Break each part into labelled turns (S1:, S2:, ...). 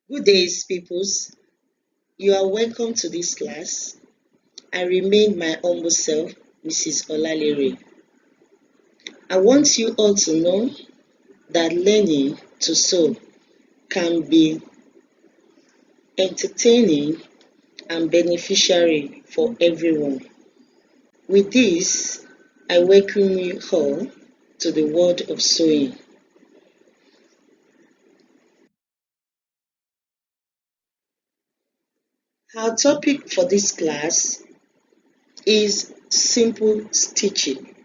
S1: Good days, peoples. You are welcome to this class. I remain my humble self, Mrs. Olalere. I want you all to know that learning to sew can be entertaining and beneficiary for everyone. With this, I welcome you all to the world of sewing. Our topic for this class is simple stitching.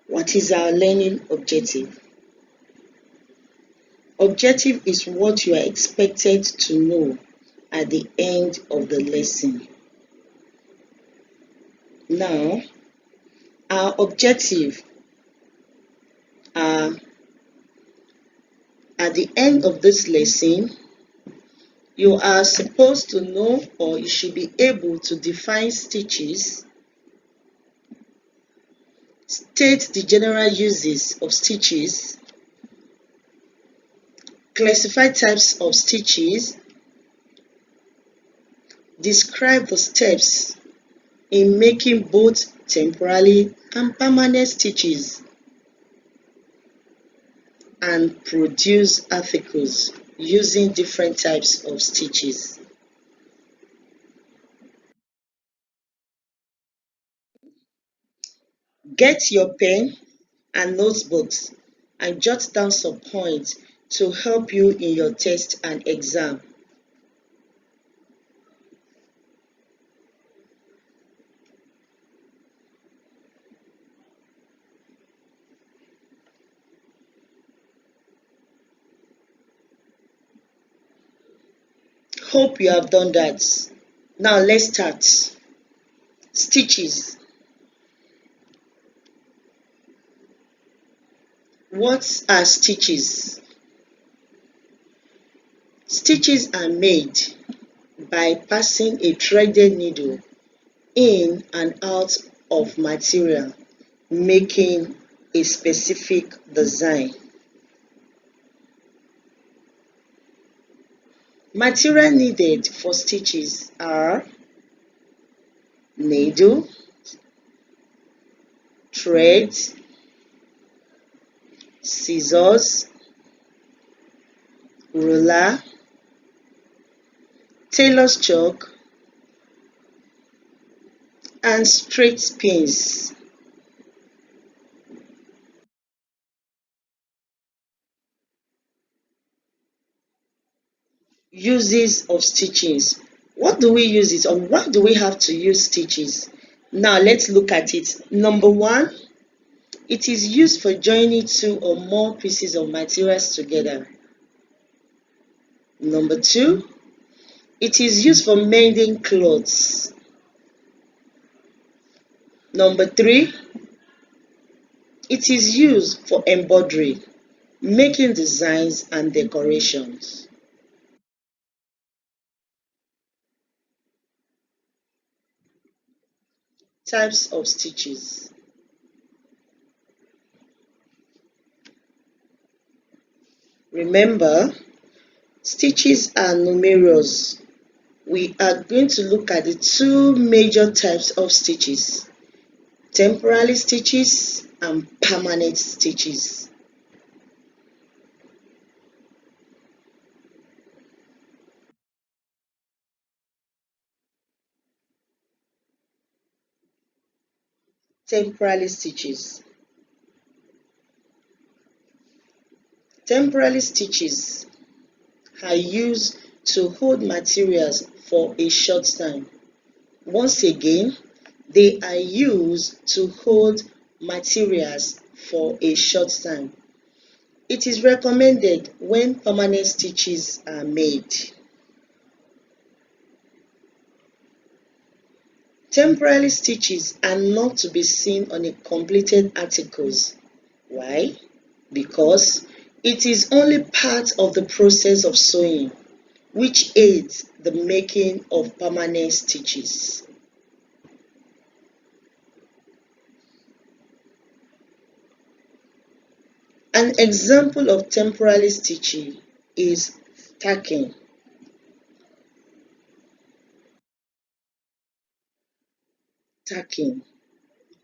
S1: What is our learning objective? Objective is what you are expected to know at the end of the lesson. Now, our objective are at the end of this lesson, you are supposed to know or you should be able to define stitches, state the general uses of stitches, classify types of stitches, describe the steps in making both temporary and permanent stitches, and produce articles using different types of stitches. Get your pen and notebooks and jot down some points to help you in your test and exam. Hope you have done that. Now let's start. Stitches. What are stitches? Stitches are made by passing a threaded needle in and out of material, making a specific design. Material needed for stitches are needle, thread, scissors, ruler, tailor's chalk, and straight pins. Uses of stitches. What do we use it or why do we have to use stitches? Now let's look at it. Number one, it is used for joining two or more pieces of materials together. Number two, it is used for mending clothes. Number three, it is used for embroidery, making designs and decorations. Types of stitches. Remember, stitches are numerous. We are going to look at the two major types of stitches: temporary stitches and permanent stitches. Temporary stitches. Temporary stitches are used to hold materials for a short time. Once again, they are used to hold materials for a short time. It is recommended when permanent stitches are made. Temporary stitches are not to be seen on a completed articles. Why? Because it is only part of the process of sewing, which aids the making of permanent stitches. An example of temporary stitching is tacking. Tacking.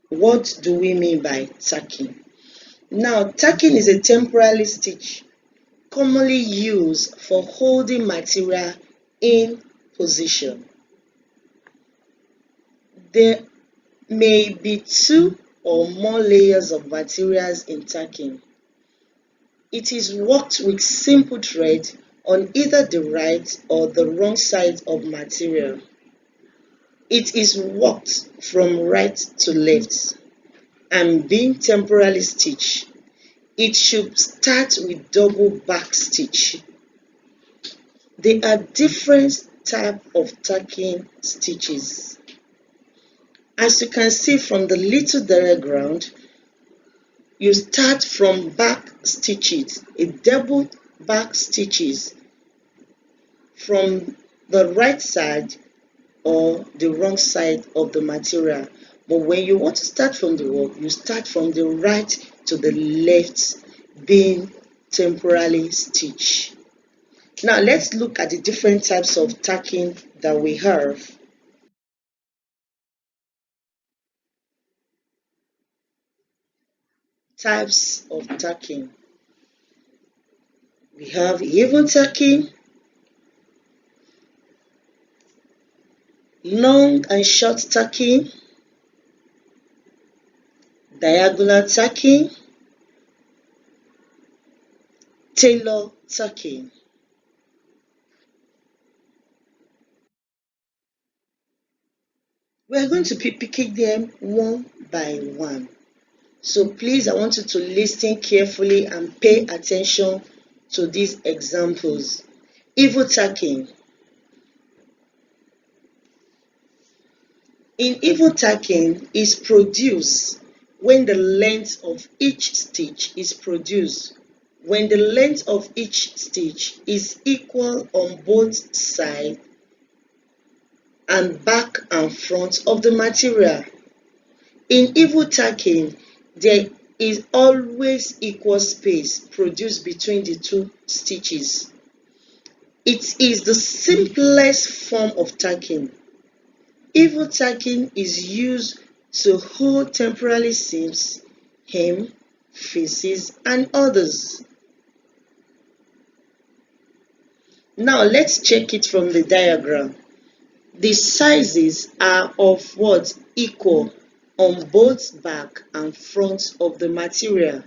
S1: What do we mean by tacking? Now, tacking is a temporary stitch commonly used for holding material in position. There may be two or more layers of materials in tacking. It is worked with simple thread on either the right or the wrong side of material. It is worked from right to left, and being temporarily stitched, it should start with double back stitch. There are different types of tacking stitches. As you can see from the little diagram, you start from back stitches, a double back stitches from the right side or the wrong side of the material. But when you want to start from the work, you start from the right to the left, being temporarily stitched. Now let's look at the different types of tacking that we have. Types of tacking. We have even tacking, long and short tacking, diagonal tacking, tailor tacking. We are going to be picking them one by one. So please, I want you to listen carefully and pay attention to these examples. Even tacking. In even tacking is produced when the length of each stitch is produced. When the length of each stitch is equal on both sides and back and front of the material. In even tacking, there is always equal space produced between the two stitches. It is the simplest form of tacking. Even tacking is used to hold temporary seams, hem, faces, and others. Now let's check it from the diagram. The sizes are of what? Equal on both back and front of the material.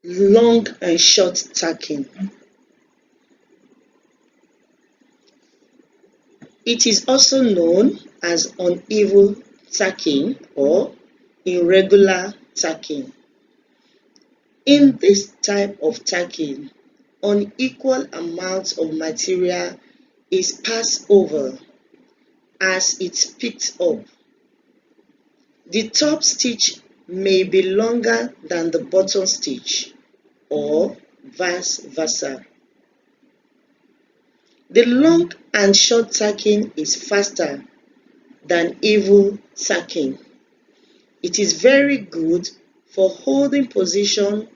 S1: Long and short tacking. It is also known as uneven tacking or irregular tacking. In this type of tacking, unequal amounts of material is passed over as it's picked up. The top stitch may be longer than the bottom stitch or vice versa. The long and short tacking is faster than even tacking. It is very good for holding position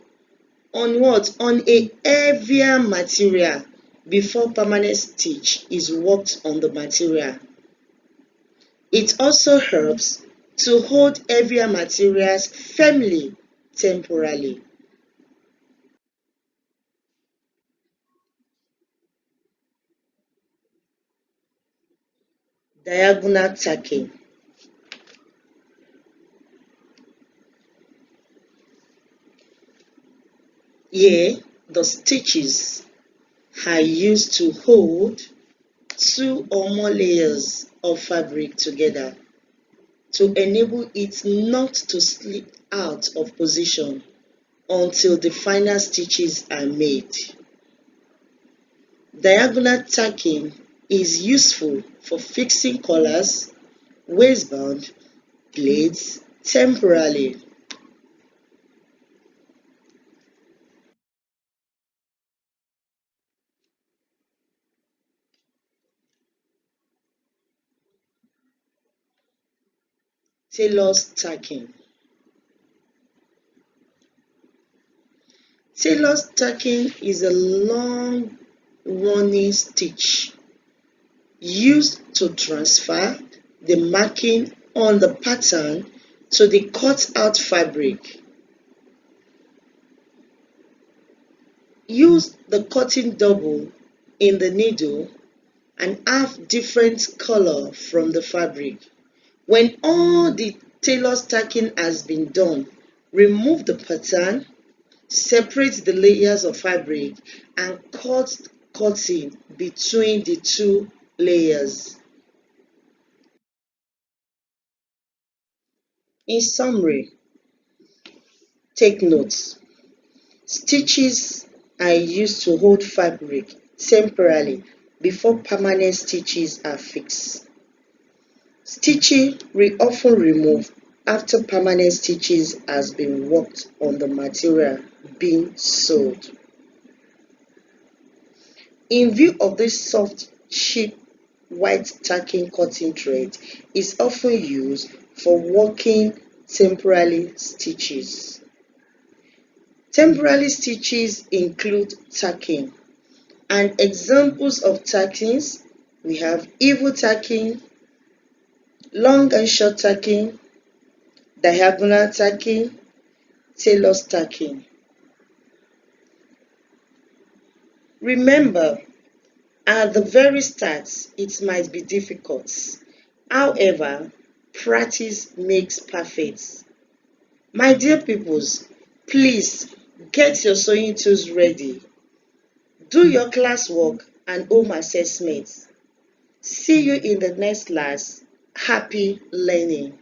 S1: on what? On a heavier material before permanent stitch is worked on the material. It also helps to hold heavier materials firmly temporarily. Diagonal tacking. Here, the stitches are used to hold two or more layers of fabric together to enable it not to slip out of position until the final stitches are made. Diagonal tacking is useful for fixing collars, waistband, blades temporarily. Tailor's tacking. Tailor's tacking is a long running stitch used to transfer the marking on the pattern to the cut out fabric. Use the cutting double in the needle and have different color from the fabric. When all the tailor's tacking has been done, remove the pattern, separate the layers of fabric and cut cutting between the two layers. In summary, take notes. Stitches are used to hold fabric temporarily before permanent stitches are fixed. Stitching we often remove after permanent stitches has been worked on the material being sewed. In view of this soft, cheap white tacking cotton thread is often used for working temporary stitches. Temporary stitches include tacking, and examples of tackings we have evil tacking, long and short tacking, diagonal tacking, tailor's tacking. Remember, at the very start, it might be difficult. However, practice makes perfect. My dear pupils, please get your sewing tools ready. Do your classwork and home assessments. See you in the next class. Happy learning.